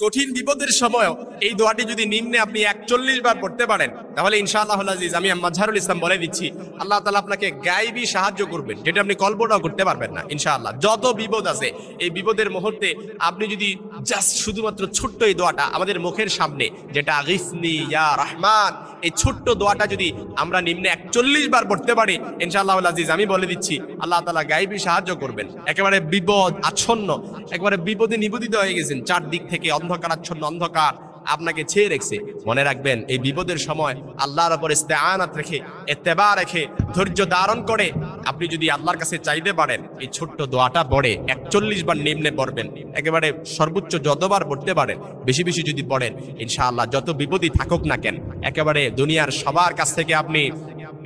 কঠিন বিপদের সময় এই দোয়াটি যদি নিম্নে আপনি 41 বার পড়তে পারেন তাহলে ইনশাআল্লাহুল আজিজ আমি মাজহারুল ইসলাম বলে দিচ্ছি আল্লাহ তাআলা আপনাকে গায়বী সাহায্য করবেন, যেটা আপনি কল্পনাও করতে পারবেন না। ইনশাআল্লাহ যত বিপদ আছে এই বিপদের মুহূর্তে আপনি যদি জাস্ট শুধুমাত্র ছোট্ট এই দোয়াটা আমাদের মুখের সামনে, যেটা আগিসনি ইয়া রহমান, এই ছোট্ট দোয়াটা যদি আমরা নিম্নে 41 বার পড়তে পারি ইনশাআল্লাহুল আজিজ আমি বলে দিচ্ছি আল্লাহ তাআলা গায়বী সাহায্য করবেন। একেবারে বিপদ আচ্ছন্ন, একেবারে বিপদে নিবেদিত হয়ে গেছেন, চারদিক থেকে অন্ধকার আচ্ছন্ন অন্ধকার আপনাকে ছেয়ে রেখেছে। মনে রাখবেন এই বিপদের সময় আল্লাহর উপর ইস্তেআনাত রেখে, ইত্তেবা রেখে, ধৈর্য ধারণ করে আপনি যদি আল্লাহর কাছে চাইতে পারেন এই ছোট্ট দোয়াটা পড়ে 41 বার নিম্নে পড়বেন, একেবারে সর্বোচ্চ যতবার পড়তে পারেন বেশি বেশি যদি পড়েন ইনশাআল্লাহ যত বিপদই থাকুক না কেন একেবারে দুনিয়ার সবার কাছ থেকে আপনি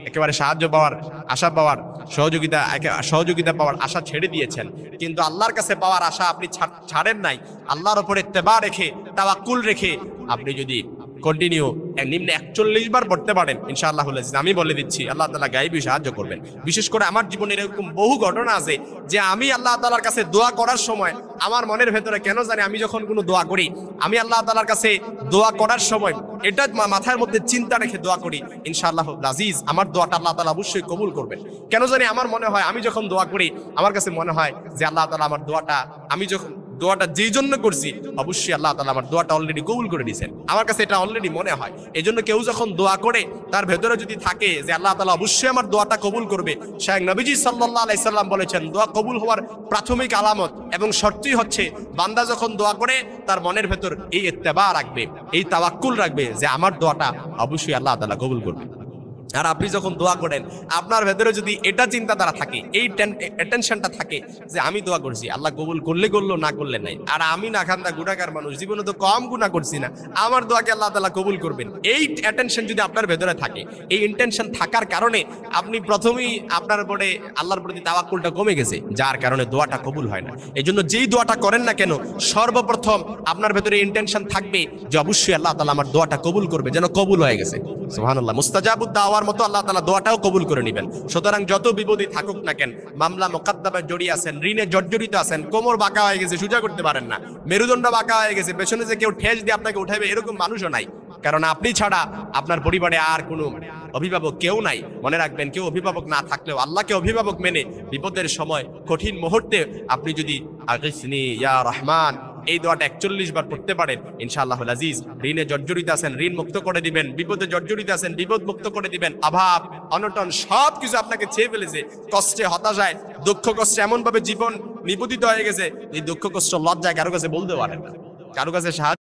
একেবারে সাহায্য পাওয়ার, আশা পাওয়ার, সহযোগিতা পাওয়ার আশা ছেড়ে দিয়েছেন, কিন্তু আল্লাহর কাছে পাওয়ার আশা আপনি ছাড়েন নাই। আল্লাহর উপরে ইত্তেবা রেখে, তাওয়াক্কুল রেখে আপনি যদি কন্টিনিউ নিম্নে 41 বার পড়তে পারেন ইনশাআল্লাহুল আজিজ আমি বলে দিচ্ছি আল্লাহ তাআলা গায়বী সাহায্য করবেন। বিশেষ করে আমার জীবনের এরকম বহু ঘটনা আছে যে আমি আল্লাহ তাআলার কাছে দোয়া করার সময় আমার মনের ভেতরে কেন জানি আমি যখন কোনো দোয়া করি, আমি আল্লাহ তাআলার কাছে দোয়া করার সময় এটা মাথার মধ্যে চিন্তা রেখে দোয়া করি ইনশাআল্লাহুল আজিজ আমার দোয়াটা আল্লাহ তাআলা অবশ্যই কবুল করবেন। কেন জানি আমার মনে হয় আমি যখন দোয়া করি আমার কাছে মনে হয় যে আল্লাহ তাআলা আমার দোয়াটা, আমি যখন দোয়াটা যেই জন্য করছি অবশ্যই আল্লাহ তাআলা আমার দোয়াটা অলরেডি কবুল করে দিয়েছেন। আমার কাছে এটা অলরেডি মনে হয়। এই জন্য কেউ যখন দোয়া করে তার ভেতরে যদি থাকে যে আল্লাহ তাআলা অবশ্যই আমার দোয়াটা কবুল করবে, শায়খ নবীজি সাল্লাল্লাহু আলাইহি সাল্লাম বলেছেন দোয়া কবুল হওয়ার প্রাথমিক আলামত এবং শর্তই হচ্ছে বান্দা যখন দোয়া করে তার মনের ভেতর এই ইত্তেবা রাখবে, এই তাওয়াক্কুল রাখবে যে আমার দোয়াটা অবশ্যই আল্লাহ তাআলা কবুল করবে। আর আপনি যখন দোয়া করেন আপনার ভেতরে যদি এটা চিন্তাধারা থাকে, এই টেনশনটা থাকে যে আমি দোয়া করছি আল্লাহ কবুল করলে করলো, না করলে নাই, আর আমি না খান্দা গুনাহগার মানুষ, জীবনে তো কম গুনাহ করছি না, আমার দোয়াকে আল্লাহ তাআলা কবুল করবেন, এই অ্যাটেনশন যদি আপনার ভেতরে থাকে, এই ইন্টেনশন থাকার কারণে আপনি প্রথমেই আপনার উপরে আল্লাহর প্রতি তাওয়াক্কুলটা কমে গেছে, যার কারণে দোয়াটা কবুল হয় না। এই জন্য যেই দোয়াটা করেন না কেন সর্বপ্রথম আপনার ভেতরে ইন্টেনশন থাকবে যে অবশ্যই আল্লাহ তাআলা আমার দোয়াটা কবুল করবে, যেন কবুল হয়ে গেছে। সুবহানাল্লাহ, মুস্তাজাবুদ দাওয়ার মতো আল্লাহ তাআলা দোয়াটাও কবুল করে নেবেন। সুতরাং যত বিপদই থাকুক না কেন, মামলা মোকদ্দমায় জড়িয়ে আছেন, ঋণে জর্জরিত আছেন, কোমর বাঁকা হয়ে গেছে, সোজা করতে পারেন না, মেরুদণ্ড বাঁকা হয়ে গেছে, পেছনে যে কেউ ঠেস দিয়ে আপনাকে উঠাবে এরকম মানুষও নাই, কারণ আপনি ছাড়া আপনার পরিবারে আর কোনো অভিভাবক কেউ নাই। মনে রাখবেন কেউ অভিভাবক না থাকলেও আল্লাহকে অভিভাবক মেনে বিপদের সময় কঠিন মুহূর্তে আপনি যদি আগিসনি ইয়া রহমান এই দোয়াটা 41 বার পড়তে পারেন ইনশাআল্লাহুল আজিজ ঋণে জর্জরিত আছেন ঋণ মুক্ত করে দিবেন, বিপদে জর্জরিত আছেন বিপদ মুক্ত করে দিবেন, অভাব অনটন সব কিছু আপনাকে ছেয়ে ফেলেছে, কষ্টে হতাশায় দুঃখ কষ্টে এমন ভাবে জীবন নিবেদিত হয়ে গেছে এই দুঃখ কষ্ট লজ্জায় কারো কাছে বলতে পারেন না, কারো কাছে সাহায্য